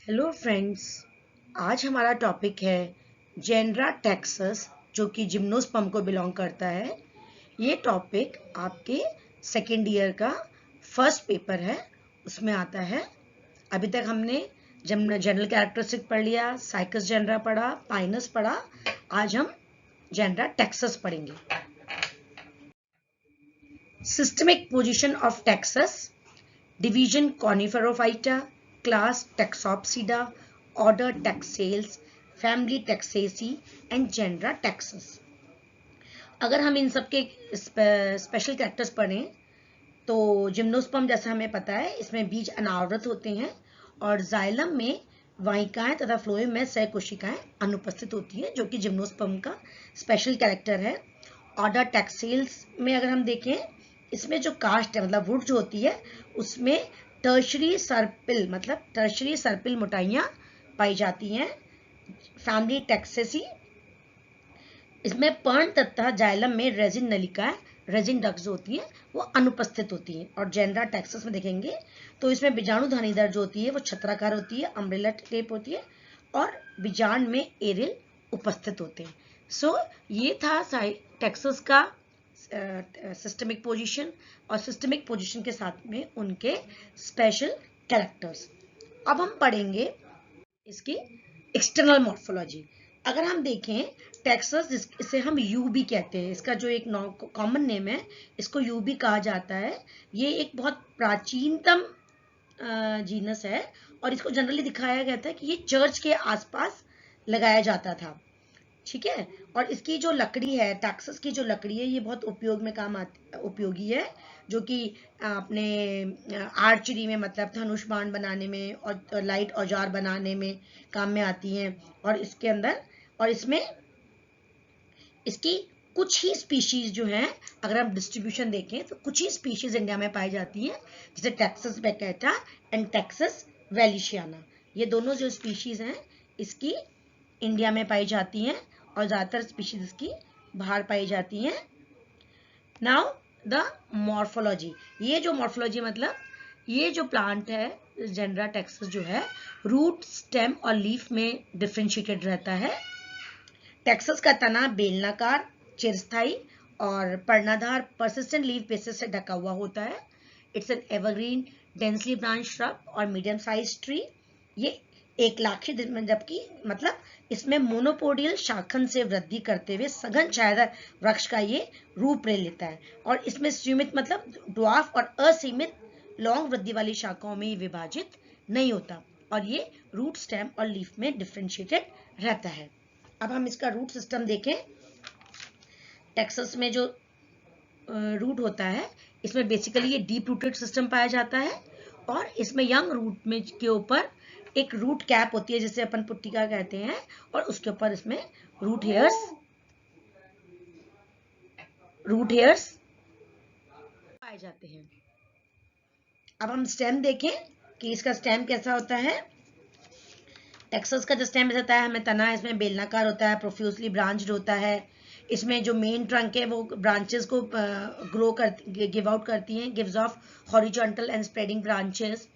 Hello friends, आज हमारा topic है जेनरा टेक्सस जो कि जिम्नोस्पर्म को बिलोंग करता है। ये टॉपिक आपके सेकेंड ईयर का फर्स्ट पेपर है, उसमें आता है। अभी तक हमने जनरल कैरेक्टरिस्टिक पढ़ लिया, साइकस जेनरा पढ़ा, पाइनस पढ़ा। आज हम जेनरा टेक्सस पढ़ेंगे। Systemic position of Taxus, division Coniferophyta, class Taxopsida, order Taxales, family Taxaceae and genera Taxus. अगर हम इन सब के स्पेशल कैरेक्टर्स पढ़ें तो जिम्नोस्पर्म जैसा हमें पता है, इसमें बीज अनावृत होते हैं और जाइलम में वाहिकाएं तथा फ्लोएम में सहकोशिकाएं अनुपस्थित होती है, जो कि जिम्नोस्पर्म का स्पेशल कैरेक्टर है। ऑर्डर टेक्सेल्स में अगर हम देखें, इसमें जो कास्ट है मतलब वुड जो होती है, उसमें टर्शरी सर्पिल मोटाइयां पाई जाती हैं। फैमिली टेक्सेसी, इसमें पर्ण तथा जाइलम में रेजिन नलिकाएं, रेजिन डक्ट्स होती हैं, वो अनुपस्थित होती हैं। और जेनरा टेक्सस में देखेंगे तो इसमें बीजाणुधानी दर जो होती है वो छत्राकार होती है, अम्ब्रेला टेप होती है और बीजांड में एरिल उपस्थित होते हैं। सो ये था टेक्सस का सिस्टमिक पोजीशन और सिस्टमिक पोजीशन के साथ में उनके स्पेशल कैरेक्टर्स। अब हम पढ़ेंगे इसकी एक्सटर्नल मॉर्फोलॉजी। अगर हम देखें टेक्सस, इसे हम यूबी कहते हैं, इसका जो एक कॉमन नेम है, इसको यूबी कहा जाता है। ये एक बहुत प्राचीनतम जीनस है और इसको जनरली दिखाया गया था कि ये चर्च के आसपास लगाया जाता था। ठीक है। और इसकी जो लकड़ी है, टैक्सस की जो लकड़ी है, ये बहुत उपयोगी है, जो कि अपने आर्चरी में मतलब धनुष बाण बनाने में और लाइट औजार बनाने में काम में आती हैं। और इसके अंदर और इसमें इसकी कुछ ही स्पीशीज जो हैं, अगर हम डिस्ट्रीब्यूशन देखें तो कुछ ही स्पीशीज इंडिया में पाई जाती हैं, जैसे टेक्सस बेकेटा एंड टेक्सस वेलिशियाना। ये दोनों जो स्पीशीज हैं इसकी इंडिया में पाई जाती हैं और ज़्यादातर स्पीशीज इसकी बाहर पाई जाती हैं। Now the morphology. ये जो मॉर्फोलॉजी मतलब ये जो प्लांट है जेनरा टेक्सस जो है, रूट, स्टेम और लीफ में डिफ्रेंशिएटेड रहता है। टेक्सस का तना बेलनाकार, चिरस्थाई और पर्णाधार परसिस्टेंट लीफ बेसिस से ढका हुआ होता है। It's an evergreen densely branch shrub और मीडियम साइज ट्री। ये एक लाक्षित, जबकि मतलब इसमें मोनोपोडियल शाखन से वृद्धि करते हुए सघन छायादार वृक्ष का ये रूप ले लेता है। और इसमें सीमित मतलब ड्वार्फ और असीमित लॉन्ग वृद्धि वाली शाखाओं में विभाजित नहीं होता और ये रूट, स्टेम और लीफ में डिफ्रेंशिएटेड रहता है। अब हम इसका रूट सिस्टम देखें। टेक्सस में जो रूट होता है, इसमें बेसिकली ये डीप रूटेड सिस्टम पाया जाता है और इसमें यंग रूट में के ऊपर एक रूट कैप होती है, जिसे अपन पुट्टिका कहते हैं, और उसके ऊपर इसमें रूट हेयर्स पाए जाते हैं। अब हम स्टेम देखें कि इसका स्टेम कैसा होता है। टेक्सस का जो स्टेम रहता है, हमें तना इसमें बेलनाकार होता है, प्रोफ्यूजली ब्रांच्ड होता है। इसमें जो मेन ट्रंक है वो ब्रांचेस को गिव आउट करती हैं, gives off horizontal and spreading branches.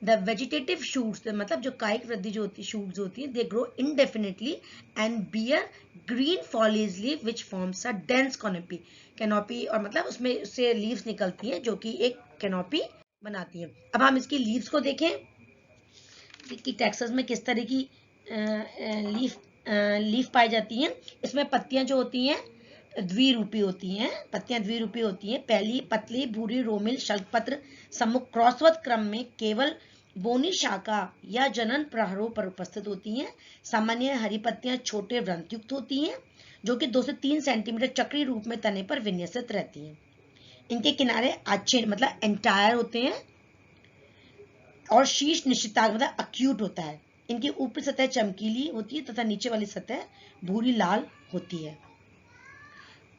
The vegetative shoots मतलब जो कायिक वृद्धि जो होती है, शूट्स होती है, they grow indefinitely and bear green foliage leaf which forms a dense canopy और मतलब उसमें से लीव्स निकलती हैं जो कि एक कैनोपी बनाती है। अब हम इसकी लीव्स को देखें कि टेक्सस में किस तरह की लीफ पाई जाती हैं। इसमें पत्तियां जो होती हैं द्विरूपी होती हैं, पत्तियां द्विरूपी होती हैं। पहली पतली भूरी रोमिल शल्कपत्र सम्मुख क्रॉसवत क्रम में केवल बोनी शाखा या जनन प्रहरों पर उपस्थित होती हैं। सामान्य हरी पत्तियां छोटे व्रंतयुक्त होती हैं, जो कि 2 से 3 सेंटीमीटर चक्री रूप में तने पर विन्यसित रहती हैं। इनके किनारे अच्छे मतलब एंटायर होते हैं और शीर्ष निश्चितांक मतलब अक्यूट होता है। इनकी ऊपरी सतह चमकीली होती है तथा नीचे वाली सतह भूरी लाल होती है।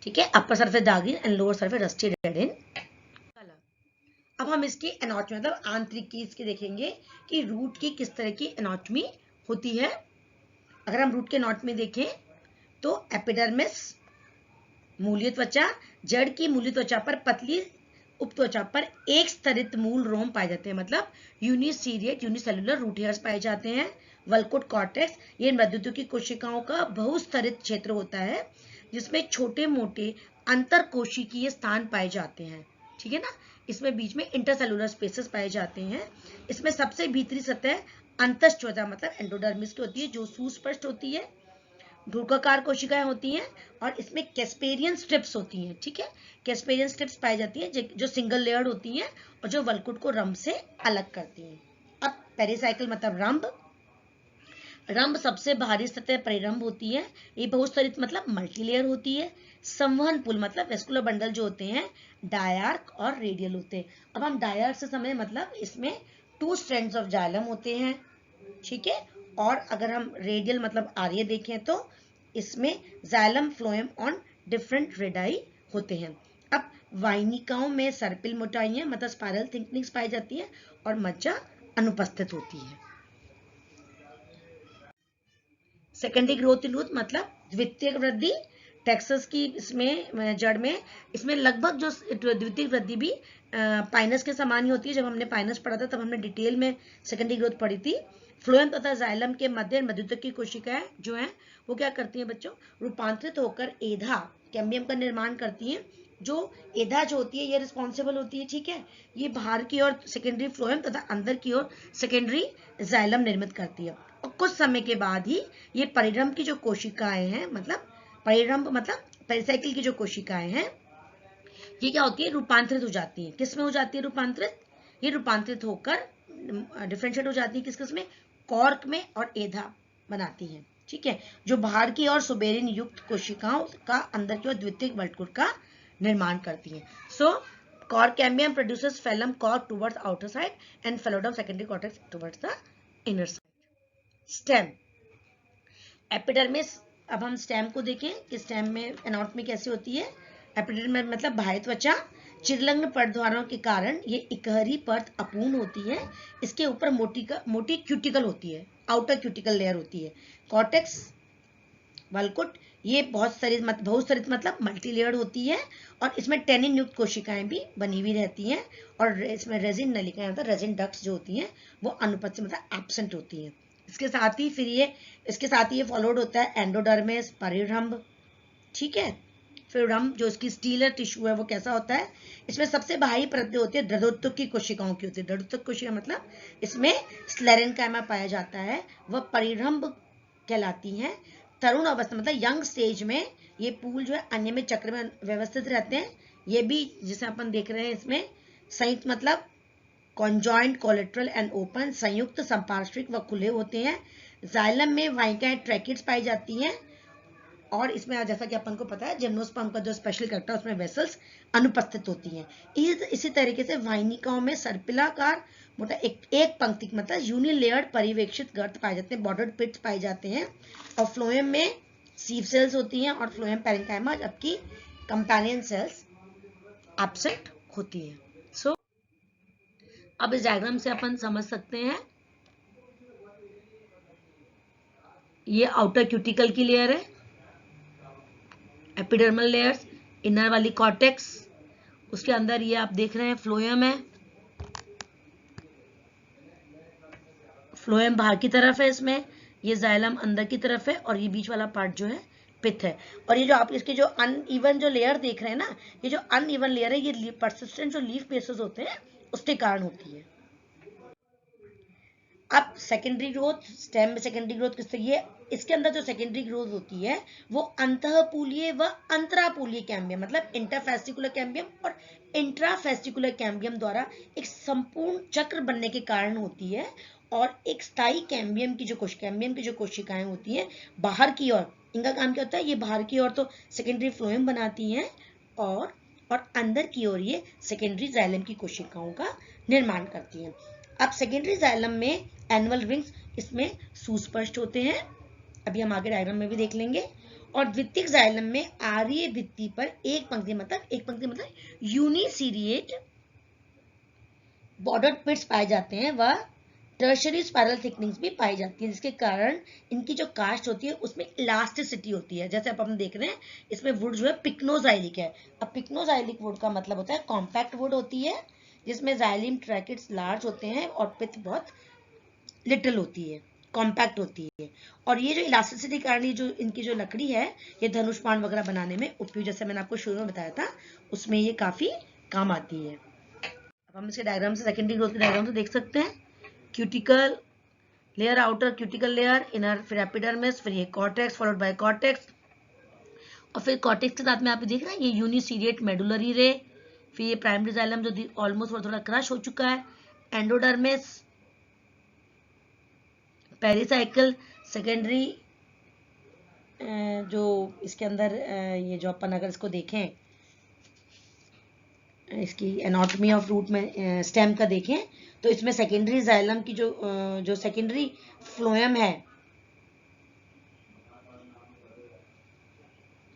ठीक है। Upper surface dark green and lower surface rusty red in colour. अब हम इसकी एनाटॉमी मतलब आंतरिक की इसकी देखेंगे कि रूट की किस तरह की एनाटॉमी होती है। अगर हम रूट के एनाटॉमी देखें तो एपिडर्मिस, मूलीय त्वचा, जड़ की मूलीय त्वचा पर पतली उपत्वचा पर एक स्तरित मूल रोम पाए जाते हैं, मतलब यूनिसीरिएट यूनिसेलुलर रूट हेयर्स पाए जाते हैं। वल्कुट कॉर्टेक्स, ये मृदुत्व की कोशिकाओं का बहुस्तरित क्षेत्र होता है जिसमें छोटे मोटे अंतर कोशिकीय स्थान पाए जाते हैं, ठीक है ना। इसमें बीच में इंटरसेलुलर स्पेसेस पाए जाते हैं। इसमें सबसे भीतरी सतह अंतःत्वचा मतलब एंडोडर्मिस की होती है जो सुस्पष्ट होती है, ढूकाकार कोशिकाएं होती हैं, और इसमें कैस्पेरियन स्ट्रिप्स होती हैं, ठीक है। कैस्पेरियन स्ट्रिप्स पाई जाती हैं जो सिंगल लेयर्ड होती हैं और जो वल्कुट को रंभ से अलग करती हैं। अब पेरिसाइकिल मतलब रंभ। रंभ सबसे बाहरी सतह परिरंभ होती है, ये बहुस्तरित मतलब मल्टीलेयर होती है। संवहन पुल मतलब वेस्कुलर बंडल जो होते हैं डायार्क और रेडियल होते हैं। अब हम डायार्क से समझे मतलब इसमें 2 स्ट्रैंड्स ऑफ जाइलम होते हैं, ठीक है। और अगर हम रेडियल मतलब आर्य देखें तो इसमें xylem phloem on different radii होते हैं। अब वाहिनिकाओं में सर्पिल मोटाइयां मतलब स्पाइरल थिकनिंग्स पाई जाती है और मज्जा अनुपस्थित होती है। सेकेंडरी ग्रोथ इन रूट मतलब द्वितीयक वृद्धि। टेक्सस की इसमें जड़ में इसमें लगभग जो द्वितीयक वृद्धि भी पाइनस के समान ही होती है। जब हमने पाइनस पढ़ा था तब हमने डिटेल में सेकेंडरी ग्रोथ पढ़ी थी। फ्लोएम तथा जाइलम के मध्य मध्यत्वक की कोशिकाएं जो हैं वो क्या करती हैं बच्चों, रूपांतरित होकर एधा कैम्बियम का निर्माण करती हैं। जो एधा जो होती है ये रिस्पॉन्सिबल होती है, ठीक है, ये बाहर की ओर सेकेंडरी फ्लोएम तथा अंदर की ओर सेकेंडरी जाइलम निर्मित करती है। और कुछ समय के बाद ही ये परिरंभ की जो कोशिकाएं हैं मतलब परिरंभ मतलब पेरिसाइकिल की जो कोशिकाएं हैं ये क्या होती है, रूपांतरित हो जाती है। किस में हो जाती है रूपांतरित, ये रूपांतरित होकर डिफरेंशिएट हो जाती है किस किस में, कॉर्क में और एधा बनाती है, ठीक है, जो बाहर की और सुबेरिन युक्त कोशिकाओं का अंदर की ओर द्वितीयक वल्कुट का निर्माण करती है। So cork cambium produces phellem cork towards outer side and phelloderm secondary cortex towards the inner side. Stem epidermis. अब हम स्टेम को देखें कि स्टेम में एनाटॉमी कैसी होती है। एपिडर्मिस मतलब बाह्य त्वचा, चिरलग्न पर्तद्वारों के कारण ये इकहरी परत अपूर्ण होती है। इसके ऊपर मोटी क्यूटिकल होती है, आउटर क्यूटिकल लेयर होती है। कॉर्टेक्स वल्कुट ये बहुस्तरित मतलब मल्टी लेयर्ड होती है और इसमें टेनिन युक्त कोशिकाएं भी बनी हुई रहती हैं और इसमें रेजिन नलिकाएं मतलब रेजिन डक्ट्स जो होती हैं वो अनुपस्थित मतलब एब्सेंट होती हैं। इसके साथ ही ये फॉलोड होता है एंडोडर्मिस परिरंभ, ठीक है। फिर रंभ जो इसकी स्टीलर टिश्यू है वो कैसा होता है, इसमें सबसे बाहरी परत जो होती है दृढ़ोत्तक की कोशिकाओं की होती है। दृढ़ोत्तक कोशिका मतलब इसमें स्लेरेन्काइमा पाया जाता है, वह परिरंभ कहलाती हैं। तरुण अवस्था मतलब यंग स्टेज में ये पूल जो है अनियमित चक्र में व्यवस्थित रहते हैं। ये भी जिसे अपन देख रहे हैं इसमें संयुक्त मतलब कॉन्जॉइंट कोलेट्रल एंड ओपन संयुक्त संपार्श्विक व खुले होते हैं। जाइलम में वाइकाएं ट्रैकिड्स पाई जाती हैं और इसमें जैसा कि अपन को पता है जिम्नोस्पर्म का जो स्पेशल कैरेक्टर उसमें वेसल्स अनुपस्थित होती हैं। इसी तरीके से वाहिनिकाओं में सर्पिलाकार मोटा एक पंक्ति मतलब यूनिलेयर्ड परिवेक्षित गर्त पाए जाते हैं, बॉर्डर्ड पिट्स पाए जाते हैं। और फ्लोएम में सीव सेल्स होती हैं और फ्लोएम पैरेन्काइमा, जबकि कंपेनियन सेल्स एब्सेंट होती है। सो अब इस डायग्राम से अपन समझ सकते हैं ये आउटर क्यूटिकल की लेयर है, एपिडर्मल लेयर्स, इनर वाली कॉर्टेक्स, उसके अंदर ये आप देख रहे हैं फ्लोएम है, फ्लोएम बाहर की तरफ है, इसमें ये जाइलम अंदर की तरफ है और ये बीच वाला पार्ट जो है पिथ है। और ये जो आप इसके जो अनइवन जो लेयर देख रहे हैं ना, ये जो अनइवन लेयर है ये परसिस्टेंट जो लीफ बेसिस होते हैं उसके कारण होती है। अब सेकेंडरी ग्रोथ, स्टेम में सेकेंडरी ग्रोथ किस तरीके, इसके अंदर जो सेकेंडरी ग्रोथ होती है वो अंतःपूलीय व अंतरापूलीय कैम्बियम मतलब इंटरफेस्टिकुलर कैम्बियम और इंट्राफेस्टिकुलर कैम्बियम द्वारा एक संपूर्ण चक्र बनने के कारण होती है। और एक स्थायी कैम्बियम की जो कोशिकाएं होती हैं बाहर की ओर, इनका काम क्या होता है, ये बाहर की ओर तो सेकेंडरी फ्लोएम बनाती हैं और अंदर की ओर ये सेकेंडरी जाइलम की कोशिकाओं का निर्माण करती हैं। अब सेकेंडरी जाइलम में एनुअल रिंग्स इसमें सुस्पष्ट होते हैं, अभी हम आगे डायग्राम में भी देख लेंगे। और द्वितीयक जाइलम में आर्य भित्ति पर एक पंक्ति मतलब यूनिसीरिएट बॉर्डर्ड पिट्स पाए जाते हैं, वह टर्शरी स्पाइरल थिकनिंग्स भी पाई जाती है, जिसके कारण इनकी जो कास्ट होती है उसमें इलास्टिसिटी होती है। जैसे अब हम देख रहे हैं इसमें वुड जो है पिक्नोजाइलिक है। अब पिक्नोजाइलिक वुड का मतलब होता है कॉम्पैक्ट वुड होती है, जिसमें जाइलिम ट्रैकेट्स लार्ज होते हैं और पिथ बहुत लिटिल होती है, कॉम्पैक्ट होती है। और ये जो इलास्टिसिटी कारण ये जो इनकी जो लकड़ी है ये धनुष बाण वगैरह बनाने में उपयोग, जैसे मैंने आपको शुरू में बताया था, उसमें ये काफी काम आती है। अब हम इसके डायग्राम से, सेकेंडरी ग्रोथ के डायग्राम से देख सकते हैं। Cuticle layer, outer cuticle layer, inner फिर एपिडर्मिस, फिर ये कॉर्टेक्स फॉलोड बाय कॉर्टेक्स, और फिर कॉर्टेक्स के साथ में आप देख रहे हैं ये यूनिसीरिएट मेडुलरी रे, फिर ये प्राइमरी जाइलम जो ऑलमोस्ट थोड़ा क्रश हो चुका है, एंडोडर्मिस, पेरिसाइकिल, सेकेंडरी जो इसके अंदर ये जो अपन अगर इसको देखें, इसकी एनाटॉमी ऑफ रूट में स्टेम का देखें तो इसमें सेकेंडरी जाइलम की जो सेकेंडरी फ्लोएम है,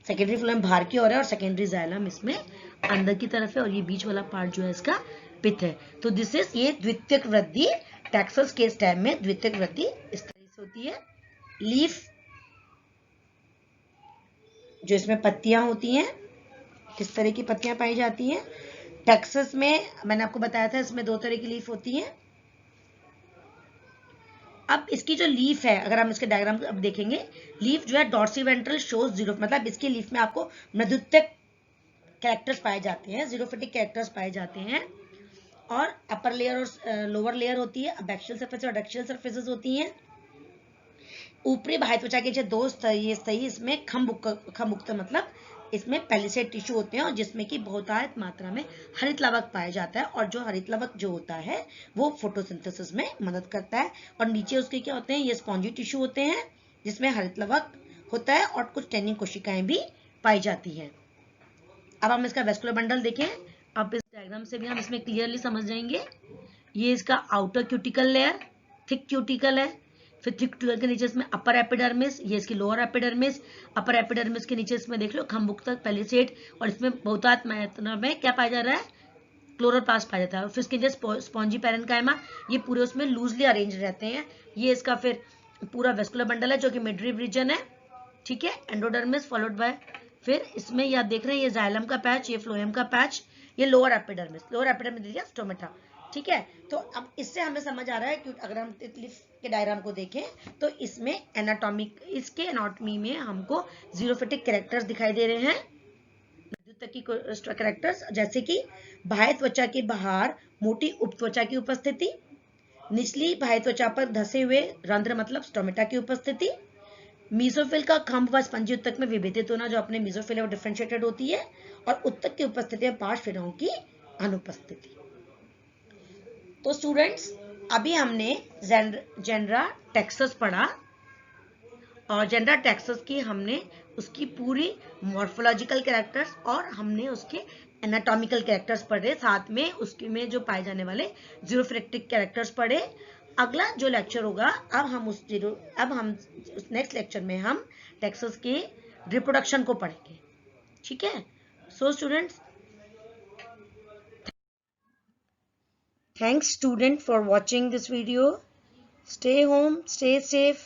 सेकेंडरी फ्लोएम बाहर की ओर है और सेकेंडरी जाइलम इसमें अंदर की तरफ है, और ये बीच वाला पार्ट जो है इसका पिथ है। तो दिस इज ये द्वितीयक वृद्धि। टैक्सस के स्टेम में द्वितीयक वृद्धि इस तरह से होती है। लीफ जो इसमें पत्तियां होती हैं, किस तरह की पत्तियां पाई जाती हैं। टैक्सस में मैंने आपको बताया था इसमें दो तरह की लीफ होती हैं। अब इसकी जो लीफ है, अगर हम इसके डायग्राम अब देखेंगे, लीफ जो है डॉर्सीवेंट्रल शोज जीरो, मतलब इसकी लीफ में आपको मृदुत्वक कैरेक्टर्स पाए जाते हैं, जीरोफिटिक कैरेक्टर्स पाए जाते हैं, और अपर लेयर और लोअर लेयर होती है, एबैक्सियल सरफेस और एडैक्सियल सरफेसेस होती हैं। ऊपरी बाह्य त्वचा के जो दो स्तरीय इसमें खमुक्त मतलब इसमें पैलिसेड टिश्यू होते हैं, और जिसमें कि बहुतायत मात्रा में हरित लवक पाया जाता है, और जो हरित लवक जो होता है वो फोटोसिंथेसिस में मदद करता है। और नीचे उसके क्या होते हैं, ये स्पॉन्जी टिश्यू होते हैं जिसमें हरित लवक होता है और कुछ टैनिंग कोशिकाएं भी पाई जाती हैं। अब हम इसका वेस्कुलर बंडल देखें। अब इस डायग्राम से भी हम इसमें क्लियरली समझ जाएंगे। ये इसका outer cuticle layer, thick cuticle है, फिर थिक क्यूटिकल के नीचे इसमें अपर एपिडर्मिस, ये इसकी लोअर एपिडर्मिस, अपर एपिडर्मिस के नीचे इसमें देख लो खम्बुक्तक पैलिसेड, और इसमें बहुतायत मात्रा में क्या पाया जा रहा है, क्लोरोप्लास्ट पाया जाता है। फिर इसके नीचे स्पॉन्जी पैरेन्काइमा, ये पूरे उसमें लूजली अरेंज रहते हैं। ये इसका फिर पूरा वेस्कुलर बंडल है जो कि मिडरिब रीजन है, ठीक है। एंडोडर्मिस फॉलोड बाय, फिर इसमें ये आप देख रहे हैं ये जाइलम का पैच, ये फ्लोएम का पैच, ये लोअर एपिडर्मिस, लोअर एपिडर्मिस दिया स्टोमेटा, ठीक है। तो अब इससे हमें समझ आ रहा है कि अगर हम लीफ के डायग्राम को देखें तो इसमें एनाटॉमिक, इसके एनाटॉमी में हमको जीरोफिटिक कैरेक्टर्स दिखाई दे रहे हैं, की कैरेक्टर्स, जैसे कि बाह्य त्वचा के बाहर मोटी उपत्वचा की उपस्थिति, निचली बाह्य त्वचा पर धसे हुए रंध्र मतलब स्टोमेटा की उपस्थिति, मीजोफिल का खंभ व स्पंजी उत्तक में विभेदित होना जो अपने मीजोफिल है वो डिफरेंशिएटेड होती है, और उत्तक की उपस्थिति में पार्श्वफिराओं की अनुपस्थिति। तो स्टूडेंट्स अभी हमने जेनरा टेक्सस पढ़ा, और जेनरा टेक्सस की हमने उसकी पूरी मॉर्फोलॉजिकल कैरेक्टर्स और हमने उसके एनाटॉमिकल कैरेक्टर्स पढ़े, साथ में उसके में जो पाए जाने वाले जीरोफिटिक कैरेक्टर्स पढ़े। अगला जो लेक्चर होगा अब हम नेक्स्ट लेक्चर में हम टेक्सस के रिप्रोडक्शन को पढ़ेंगे, ठीक है। So students, thanks student for watching this video. Stay home, stay safe.